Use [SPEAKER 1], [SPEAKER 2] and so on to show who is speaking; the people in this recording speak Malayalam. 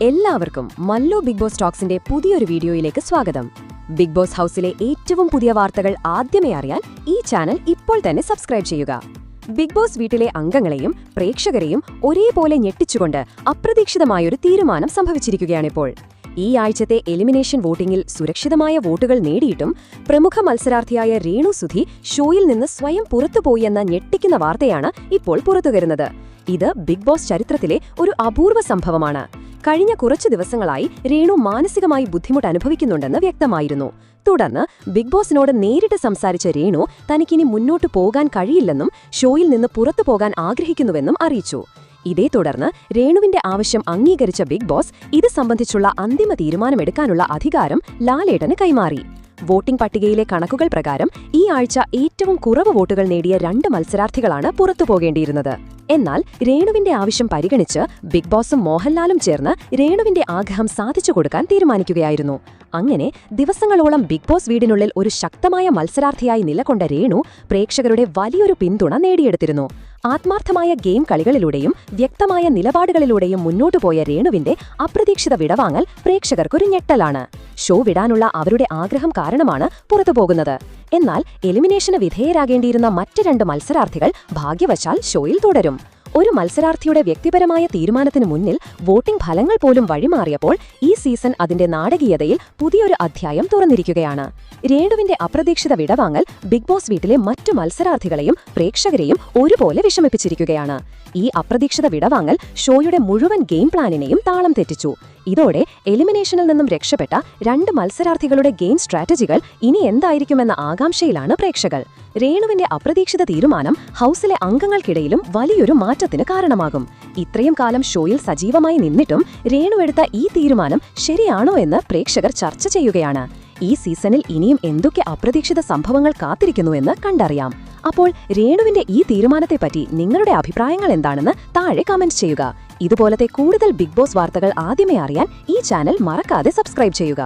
[SPEAKER 1] എല്ലാവർക്കും മല്ലു ബിഗ് ബോസ് ടോക്സിന്റെ പുതിയൊരു വീഡിയോയിലേക്ക് സ്വാഗതം. ബിഗ് ബോസ് ഹൗസിലെ ഏറ്റവും പുതിയ വാർത്തകൾ ആദ്യമേ അറിയാൻ ഈ ചാനൽ ഇപ്പോൾ തന്നെ സബ്സ്ക്രൈബ് ചെയ്യുക. ബിഗ് ബോസ് വീട്ടിലെ അംഗങ്ങളെയും പ്രേക്ഷകരെയും ഒരേപോലെ ഞെട്ടിച്ചുകൊണ്ട് അപ്രതീക്ഷിതമായൊരു തീരുമാനം സംഭവിച്ചിരിക്കുകയാണിപ്പോൾ. ഈ ആഴ്ചത്തെ എലിമിനേഷൻ വോട്ടിംഗിൽ സുരക്ഷിതമായ വോട്ടുകൾ നേടിയിട്ടും പ്രമുഖ മത്സരാർത്ഥിയായ രേണു സുധി ഷോയിൽ നിന്ന് സ്വയം പുറത്തുപോയെന്ന ഞെട്ടിക്കുന്ന വാർത്തയാണ് ഇപ്പോൾ പുറത്തുവരുന്നത്. ഇത് ബിഗ് ബോസ് ചരിത്രത്തിലെ ഒരു അപൂർവ സംഭവമാണ്. കഴിഞ്ഞ കുറച്ചു ദിവസങ്ങളായി രേണു മാനസികമായി ബുദ്ധിമുട്ട് അനുഭവിക്കുന്നുണ്ടെന്ന് വ്യക്തമായിരുന്നു. തുടർന്ന് ബിഗ് ബോസിനോട് നേരിട്ട് സംസാരിച്ച രേണു തനിക്കിനി മുന്നോട്ടു പോകാൻ കഴിയില്ലെന്നും ഷോയിൽ നിന്ന് പുറത്തു പോകാൻ ആഗ്രഹിക്കുന്നുവെന്നും അറിയിച്ചു. ഇതേ തുടർന്ന് രേണുവിന്റെ ആവശ്യം അംഗീകരിച്ച ബിഗ് ബോസ് ഇത് സംബന്ധിച്ചുള്ള അന്തിമ തീരുമാനമെടുക്കാനുള്ള അധികാരം ലാലേട്ടന് കൈമാറി. വോട്ടിംഗ് പട്ടികയിലെ കണക്കുകൾ പ്രകാരം ഈ ആഴ്ച ഏറ്റവും കുറവ് വോട്ടുകൾ നേടിയ 2 മത്സരാർത്ഥികളാണ് പുറത്തുപോകേണ്ടിയിരുന്നത്. എന്നാൽ രേണുവിന്റെ ആവശ്യം പരിഗണിച്ച് ബിഗ് ബോസും മോഹൻലാലും ചേർന്ന് രേണുവിന്റെ ആഗ്രഹം സാധിച്ചു കൊടുക്കാൻ തീരുമാനിക്കുകയായിരുന്നു. അങ്ങനെ ദിവസങ്ങളോളം ബിഗ് ബോസ് വീടിനുള്ളിൽ ഒരു ശക്തമായ മത്സരാർത്ഥിയായി നിലകൊണ്ട രേണു പ്രേക്ഷകരുടെ വലിയൊരു പിന്തുണ നേടിയെടുത്തിരുന്നു. ആത്മാർത്ഥമായ ഗെയിം കളികളിലൂടെയും വ്യക്തമായ നിലപാടുകളിലൂടെയും മുന്നോട്ടുപോയ രേണുവിന്റെ അപ്രതീക്ഷിത വിടവാങ്ങൽ പ്രേക്ഷകർക്കൊരു ഞെട്ടലാണ്. ഷോ വിടാനുള്ള അവരുടെ ആഗ്രഹം കാരണമാണ് പുറത്തുപോകുന്നത്. എന്നാൽ എലിമിനേഷന് വിധേയരാകേണ്ടിയിരുന്ന മറ്റ് 2 മത്സരാർത്ഥികൾ ഭാഗ്യവശാൽ ഷോയിൽ തുടരും. ഒരു മത്സരാർത്ഥിയുടെ വ്യക്തിപരമായ തീരുമാനത്തിനു മുന്നിൽ വോട്ടിംഗ് ഫലങ്ങൾ പോലും വഴിമാറിയപ്പോൾ ഈ സീസൺ അതിന്റെ നാടകീയതയിൽ പുതിയൊരു അധ്യായം തുറന്നിരിക്കുകയാണ്. രേണുവിന്റെ അപ്രതീക്ഷിത വിടവാങ്ങൽ ബിഗ് ബോസ് വീട്ടിലെ മറ്റു മത്സരാർത്ഥികളെയും പ്രേക്ഷകരെയും ഒരുപോലെ വിഷമിപ്പിച്ചിരിക്കുകയാണ്. ഈ അപ്രതീക്ഷിത വിടവാങ്ങൽ ഷോയുടെ മുഴുവൻ ഗെയിം പ്ലാനിനെയും താളം തെറ്റിച്ചു. ഇതോടെ എലിമിനേഷനിൽ നിന്നും രക്ഷപ്പെട്ട 2 മത്സരാർത്ഥികളുടെ ഗെയിം സ്ട്രാറ്റജികൾ ഇനി എന്തായിരിക്കുമെന്ന ആകാംക്ഷയിലാണ് പ്രേക്ഷകർ. രേണുവിന്റെ അപ്രതീക്ഷിത തീരുമാനം ഹൗസിലെ അംഗങ്ങൾക്കിടയിലും വലിയൊരു മാറ്റത്തിന് കാരണമാകും. ഇത്രയും കാലം ഷോയിൽ സജീവമായി നിന്നിട്ടും രേണു എടുത്ത ഈ തീരുമാനം ശരിയാണോ എന്ന് പ്രേക്ഷകർ ചർച്ച ചെയ്യുകയാണ്. ഈ സീസണിൽ ഇനിയും എന്തൊക്കെ അപ്രതീക്ഷിത സംഭവങ്ങൾ കാത്തിരിക്കുന്നുവെന്ന് കണ്ടറിയാം. അപ്പോൾ രേണുവിന്റെ ഈ തീരുമാനത്തെപ്പറ്റി നിങ്ങളുടെ അഭിപ്രായങ്ങൾ എന്താണെന്ന് താഴെ കമന്റ് ചെയ്യുക. ഇതുപോലത്തെ കൂടുതൽ ബിഗ് ബോസ് വാർത്തകൾ ആദ്യമേ അറിയാൻ ഈ ചാനൽ മറക്കാതെ സബ്സ്ക്രൈബ് ചെയ്യുക.